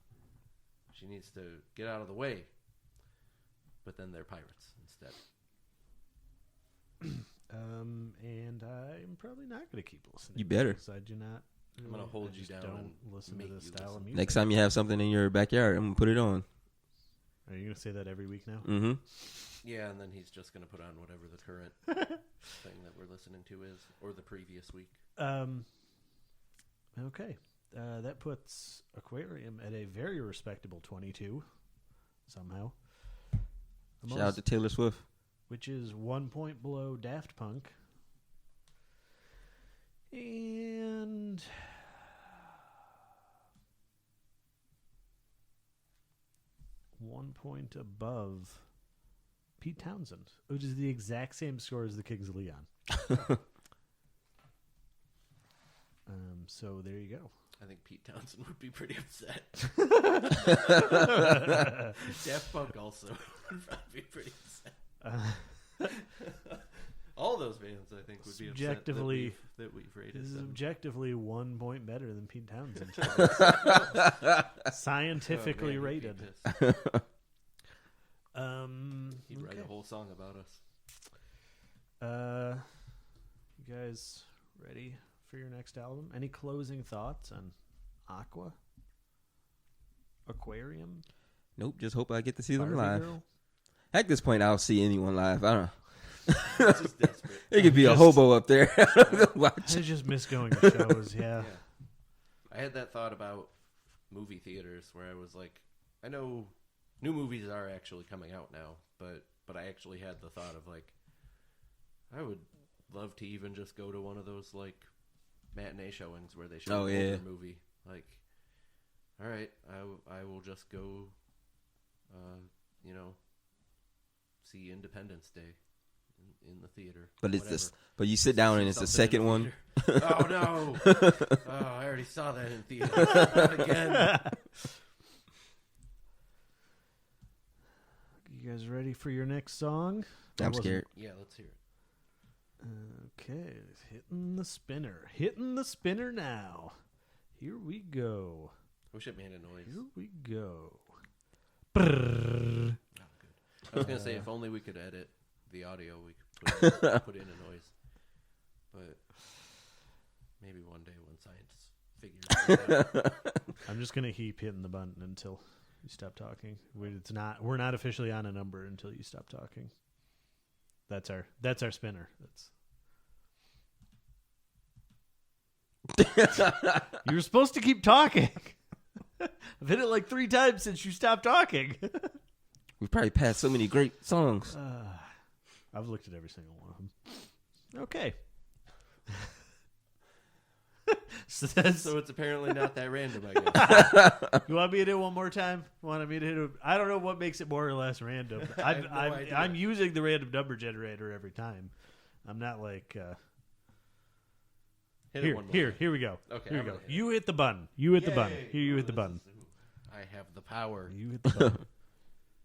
She needs to get out of the way. But then they're pirates instead. And I'm probably not going to keep listening. You better. Because I do not. I'm going to hold you down Don't and listen make to this you style listen. of music. Next time you have something in your backyard, I'm going to put it on. Are you going to say that every week now? Mm-hmm. Yeah, and then he's just going to put on whatever the current thing that we're listening to is, or the previous week. Okay. That puts Aquarium at a very respectable 22, somehow. Shout out to Taylor Swift. Which is 1 point below Daft Punk. And... one point above Pete Townsend, which is the exact same score as the Kings of Leon. So there you go. I think Pete Townsend would be pretty upset. Daft Punk also would probably be pretty upset. All those bands, I think, would be upset that we've rated this is them. objectively 1 point better than Pete Townsend. Scientifically rated. He'd write a whole song about us. You guys ready for your next album? Any closing thoughts on Aqua? Aquarium? Nope, just hope I get to see them Barbie live. Girl? At this point, I'll see anyone live. I don't know. It's just desperate. It could be a hobo up there. I just miss going to shows, yeah. I had that thought about movie theaters where I was like, I know new movies are actually coming out now, but I actually had the thought of like, I would love to even just go to one of those like matinee showings where they show an older movie Like, all right, I will just go, see Independence Day in the theater. But it's whatever. this. But you sit down and it's the Something in second one. theater. Oh no! Oh, I already saw that in theater. Not again. You guys ready for your next song? I'm scared. Yeah, let's hear it. Okay, hitting the spinner. Hitting the spinner now. Here we go. I wish it made a noise. Here we go. Brrr. Oh, good. I was gonna say if only we could edit the audio, we could put in a noise. But maybe one day when science figures it out. I'm just gonna keep hitting the button until you stop talking. We're not officially on a number until you stop talking. That's our spinner. You were supposed to keep talking. I've hit it like 3 times since you stopped talking. We've probably passed so many great songs. I've looked at every single one of them. Okay. So it's apparently not that random, I guess. You want me to do it one more time? Want me to hit it? I don't know what makes it more or less random. I have no idea. I'm using the random number generator every time. I'm not like Hit it one more time. here we go. Okay, here I'm we go. gonna hit it. You hit the button. You hit the button. Yay. Here you hit the This button. is- I have the power. You hit the button.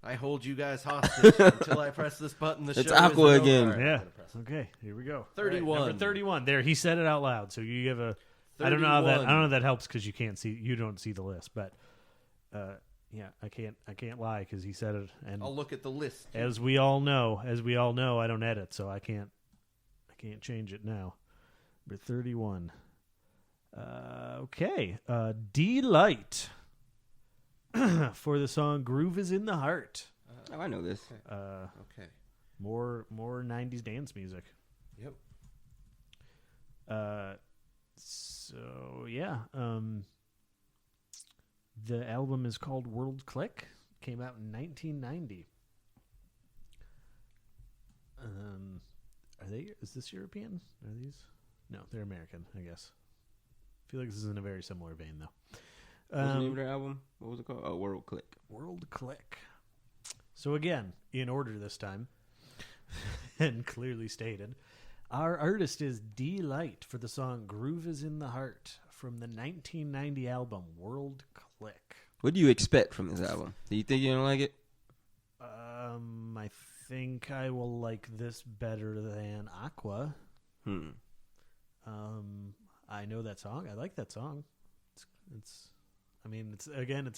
I hold you guys hostage until I press this button. The It's show Aqua isn't over. again. All right, I'm Yeah. gonna press it. Okay. Here we go. 31. All right, number 31. There. He said it out loud. So you give a. I don't know how that. I 31. don't know if that helps because you can't see. You don't see the list, but yeah, I can't lie because he said it. And I'll look at the list. as we all know, I don't edit, so I can't change it now. Number 31. Okay. D-Light for the song "Groove Is in the Heart." Oh, I know this. Okay. More 90s dance music. Yep. So yeah, the album is called World Click. Came out in 1990. Is this European? Are these? No, they're American, I guess. I feel like this is in a very similar vein, though. What's the name of their album? What was it called? Oh, World Click. World Click. So again, in order this time, and clearly stated, our artist is D-Light for the song "Groove Is in the Heart" from the 1990 album World Click. What do you expect from this album? Do you think you're gonna like it? I think I will like this better than Aqua. I know that song. I like that song. It's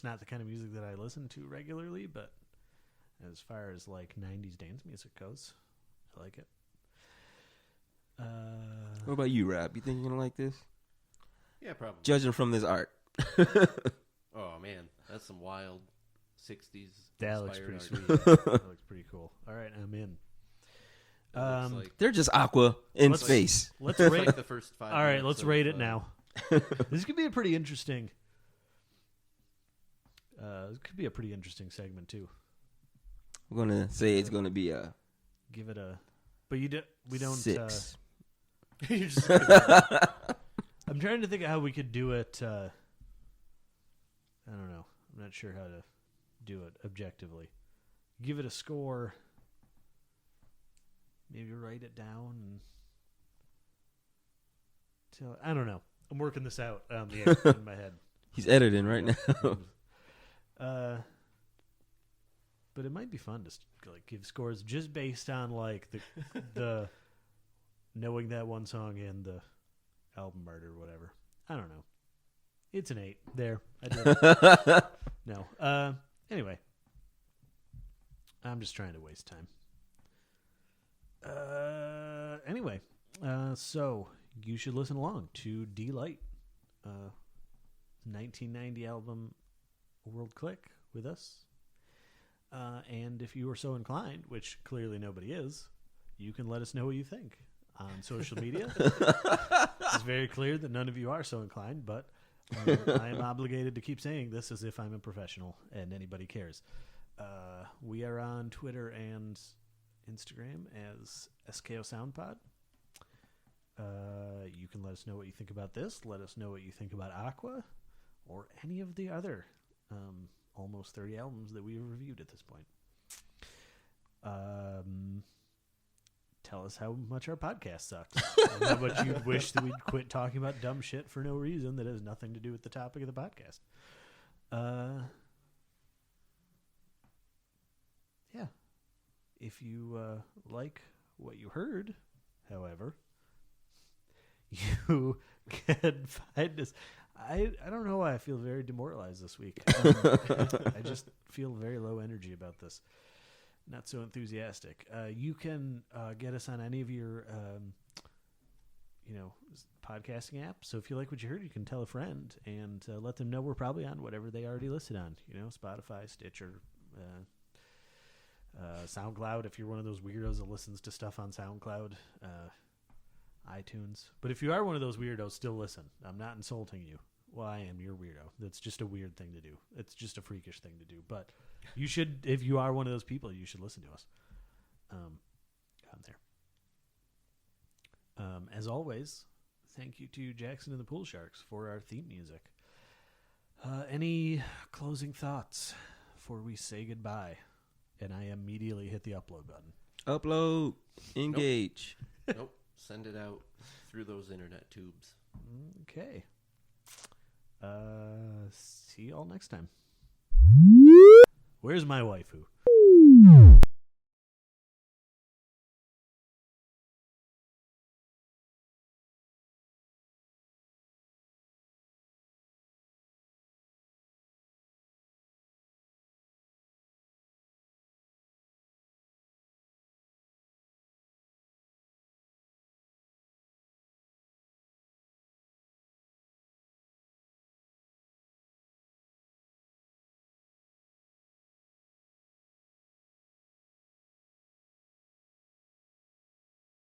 not the kind of music that I listen to regularly, but as far as like 90s dance music goes, I like it. What about you, Rob? You think you're gonna like this? Yeah, probably. Judging from this art. Oh man, that's some wild 60s. That looks pretty inspired sweet. art. That looks pretty cool. All right, I'm in. It looks like, They're just Aqua in Let's- space. Let's it's rate. like the first 5 All right, minutes let's of, rate it now. This could be a pretty interesting. This could be a pretty interesting segment too. I'm gonna say it's gonna be a Give it a, but we don't. 6. You're just I'm trying to think of how we could do it. I don't know. I'm not sure how to do it objectively. Give it a score. Maybe write it down and tell. I don't know. I'm working this out on the air in my head. He's editing right now. But it might be fun to like give scores just based on like the knowing that one song and the album art or whatever. I don't know. It's an 8. There. I did it. No. Anyway. I'm just trying to waste time. Anyway. So you should listen along to D-Light. 1990 album World Click with us. And if you are so inclined, which clearly nobody is, you can let us know what you think on social media. It's very clear that none of you are so inclined, but I am obligated to keep saying this as if I'm a professional and anybody cares. We are on Twitter and Instagram as SKO SoundPod. You can let us know what you think about this. Let us know what you think about Aqua. or any of the other almost 30 albums that we have reviewed at this point. Tell us how much our podcast sucks. And how much you wish that we'd quit talking about dumb shit for no reason that has nothing to do with the topic of the podcast. Yeah. If you like what you heard, however, you can find us. I don't know why I feel very demoralized this week. I just feel very low energy about this. Not so enthusiastic. You can get us on any of your, podcasting apps. So if you like what you heard, you can tell a friend and let them know we're probably on whatever they already listed on. Spotify, Stitcher, SoundCloud. If you're one of those weirdos that listens to stuff on SoundCloud, iTunes. But if you are one of those weirdos, still listen. I'm not insulting you. Well, I am your weirdo. That's just a weird thing to do. It's just a freakish thing to do. But you should, if you are one of those people, you should listen to us. On there. As always, thank you to Jackson and the Pool Sharks for our theme music. Any closing thoughts before we say goodbye? And I immediately hit the upload button. Upload. Engage. Nope. Send it out through those internet tubes. Okay. See y'all next time. Where's my waifu?